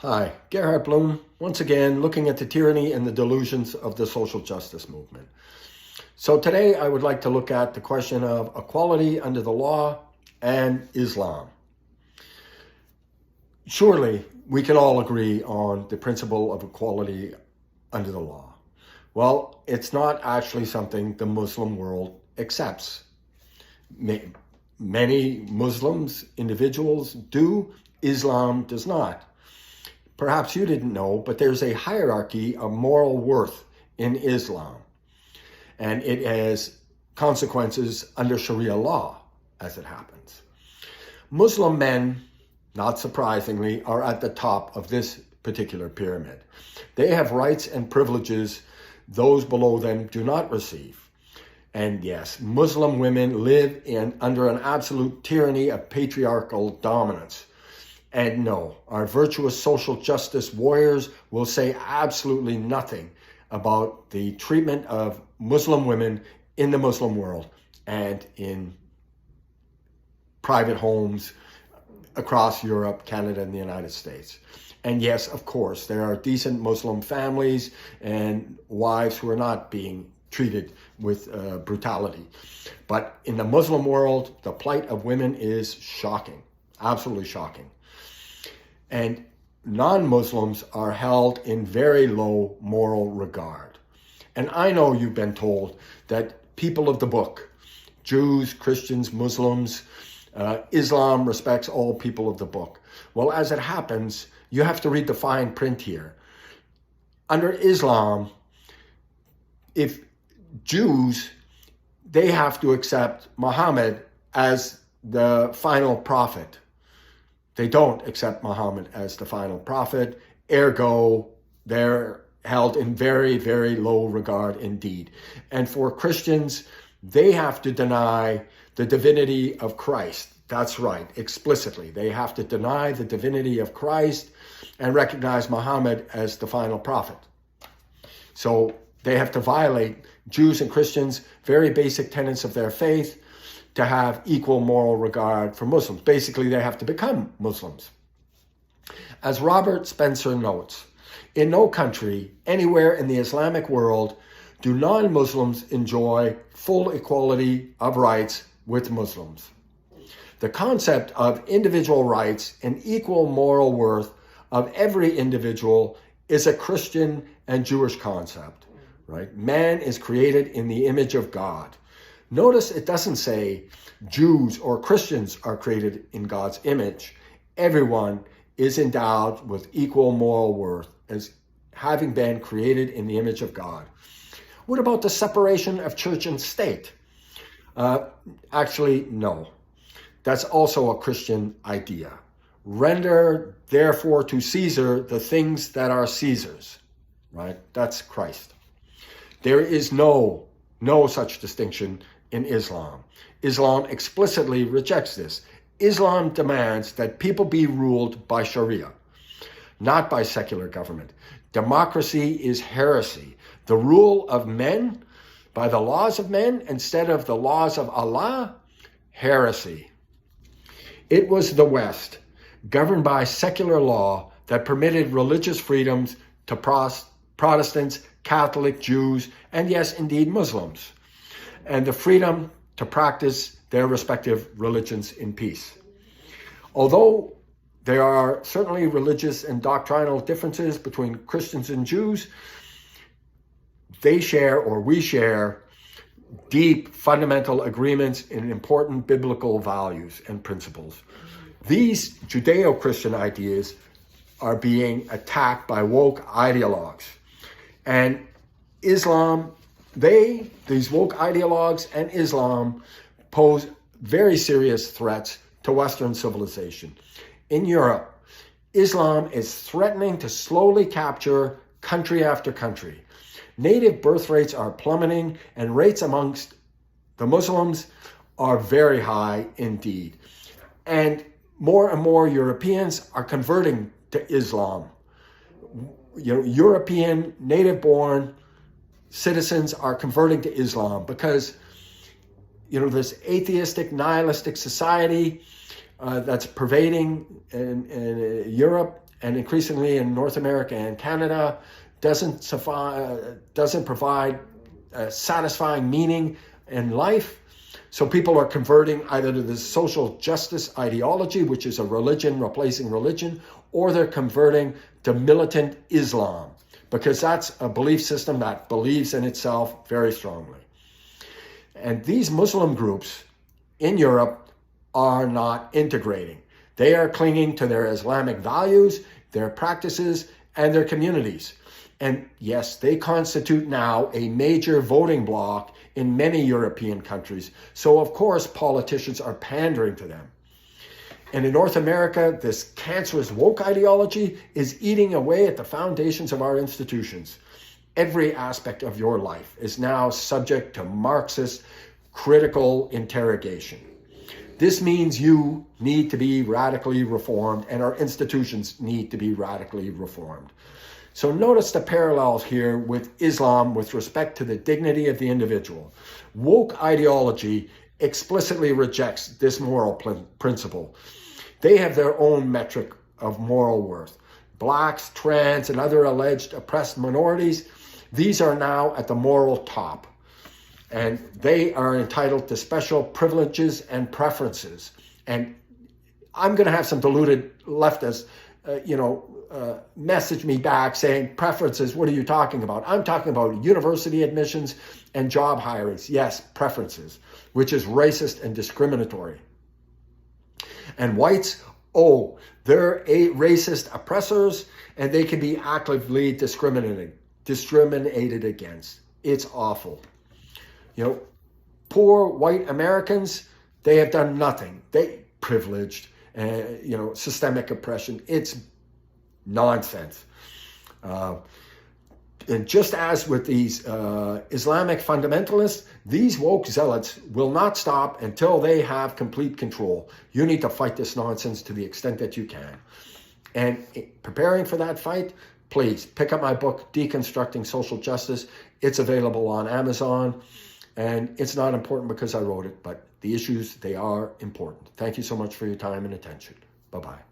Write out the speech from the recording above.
Hi, Gerhard Bloom, once again looking at the tyranny and the delusions of the social justice movement. So today I would like to look at the question of equality under the law and Islam. Surely we can all agree on the principle of equality under the law. Well, it's not actually something the Muslim world accepts. Many Muslims, individuals do, Islam does not. Perhaps you didn't know, but there's a hierarchy of moral worth in Islam, and it has consequences under Sharia law as it happens. Muslim men, not surprisingly, are at the top of this particular pyramid. They have rights and privileges those below them do not receive. And yes, Muslim women live under an absolute tyranny of patriarchal dominance. And no, our virtuous social justice warriors will say absolutely nothing about the treatment of Muslim women in the Muslim world and in private homes across Europe, Canada, and the United States. And yes, of course, there are decent Muslim families and wives who are not being treated with brutality. But in the Muslim world, the plight of women is shocking, absolutely shocking. And non-Muslims are held in very low moral regard. And I know you've been told that people of the book, Jews, Christians, Muslims, Islam respects all people of the book. Well, as it happens, you have to read the fine print here. Under Islam, if Jews, they have to accept Muhammad as the final prophet. They don't accept Muhammad as the final prophet, ergo, they're held in very, very low regard indeed. And for Christians, they have to deny the divinity of Christ. That's right, explicitly. They have to deny the divinity of Christ and recognize Muhammad as the final prophet. So they have to violate Jews and Christians' very basic tenets of their faith to have equal moral regard for Muslims. Basically, they have to become Muslims. As Robert Spencer notes, in no country, anywhere in the Islamic world, do non-Muslims enjoy full equality of rights with Muslims. The concept of individual rights and equal moral worth of every individual is a Christian and Jewish concept, right? Man is created in the image of God. Notice it doesn't say Jews or Christians are created in God's image. Everyone is endowed with equal moral worth as having been created in the image of God. What about the separation of church and state? Actually, no. That's also a Christian idea. Render, therefore, to Caesar the things that are Caesar's, right? That's Christ. There is no such distinction in Islam. Islam explicitly rejects this. Islam demands that people be ruled by Sharia, not by secular government. Democracy is heresy. The rule of men by the laws of men instead of the laws of Allah, heresy. It was the West, governed by secular law, that permitted religious freedoms to Protestants, Catholic, Jews, and yes, indeed, Muslims, and the freedom to practice their respective religions in peace. Although there are certainly religious and doctrinal differences between Christians and Jews, they share, or we share, deep fundamental agreements in important biblical values and principles. These Judeo-Christian ideas are being attacked by woke ideologues. And Islam, these woke ideologues and Islam pose very serious threats to Western civilization. In Europe, Islam is threatening to slowly capture country after country. Native birth rates are plummeting, and rates amongst the Muslims are very high indeed. And more Europeans are converting to Islam. European native-born citizens are converting to Islam because, this atheistic, nihilistic society that's pervading in Europe and increasingly in North America and Canada, doesn't provide satisfying meaning in life. So people are converting either to the social justice ideology, which is a religion replacing religion, or they're converting to militant Islam, because that's a belief system that believes in itself very strongly. And these Muslim groups in Europe are not integrating. They are clinging to their Islamic values, their practices, and their communities. And yes, they constitute now a major voting bloc in many European countries. So of course, politicians are pandering to them. And in North America, this cancerous woke ideology is eating away at the foundations of our institutions. Every aspect of your life is now subject to Marxist critical interrogation. This means you need to be radically reformed, and our institutions need to be radically reformed. So notice the parallels here with Islam with respect to the dignity of the individual. Woke ideology explicitly rejects this moral principle. They have their own metric of moral worth. Blacks, trans, and other alleged oppressed minorities, these are now at the moral top. And they are entitled to special privileges and preferences. And I'm going to have some deluded leftists, message me back saying, preferences, what are you talking about? I'm talking about university admissions and job hirings. Yes, preferences, which is racist and discriminatory. And whites, they're racist oppressors, and they can be actively discriminated against. It's awful. Poor white Americans, they have done nothing. They privileged, systemic oppression. It's nonsense. And just as with these Islamic fundamentalists, these woke zealots will not stop until they have complete control. You need to fight this nonsense to the extent that you can. And preparing for that fight, please pick up my book, Deconstructing Social Justice. It's available on Amazon. And it's not important because I wrote it, but the issues, they are important. Thank you so much for your time and attention. Bye-bye.